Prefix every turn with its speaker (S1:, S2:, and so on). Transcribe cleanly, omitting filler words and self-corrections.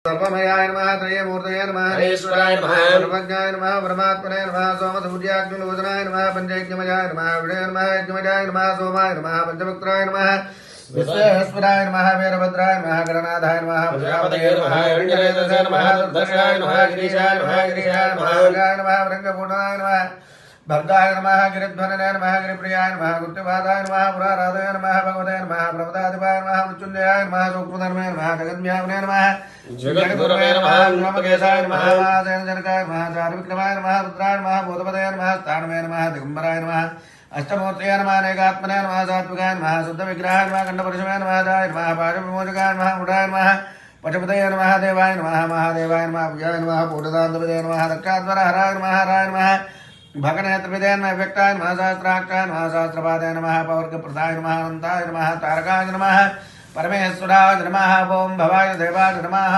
S1: सर्वमयाय नमः त्रयमूर्तये नमः
S2: हरेश्वराय नमः
S1: सर्वज्ञाय नमः परमात्मने नमः सोमसूर्याग्निलोचनाय नमः पंचैक्यमयाय नमः विडय नमः यज्ञमयाय नमः सोमाय नमः पंचवक्त्राय नमः विश्वेश्वराय नमः वीरभद्राय नमः गणनाथाय नमः प्रजापतये नमः हिरण्यरेतसे नमः दुर्दर्शाय नमः गिरीशाय नमः गिरीशाय नमः वृङ्गपूर्णाय नमः भद्राय नमः गिरिध्वनने नमः गिरिप्रियाय नमः गुप्तिपादाय नमः पुराराधय नमः भगवते नमः प्रभुताधिपाय नमः मृत्युञ्जयाय नमः सूक्ष्मधर्मे नमः जगद्व्यापने नमः जगद्गुरवे नमः नमकेशाय नमः महासेनजनकाय नमः चारुविक्रमाय नमः रुद्राय नमः बोधपदये नमः स्थानवे नमः दिगम्बराय नमः अष्टमूर्तये नमः अनेकात्मने नमः सात्विकाय नमः शुद्धविग्रहाय नमः खण्डपुरुषवे नमः दाय नमः पाशविमोचकाय नमः मुडाय नमः पशुपतये नमः देवाय नमः महादेवाय नमः पूजाय नमः पूर्णदान्तपदये नमः दक्षाध्वर हराय नमः हराय नमः भगनेत्रविदे नमः व्यक्ताय नमः सहस्राक्षाय नमः सहस्रपादाय नमः पवर्गप्रदाय नमः अनन्ताय नमः तारकाय नमः परमेश्वराय नमः ओं भवाय देवाय नमः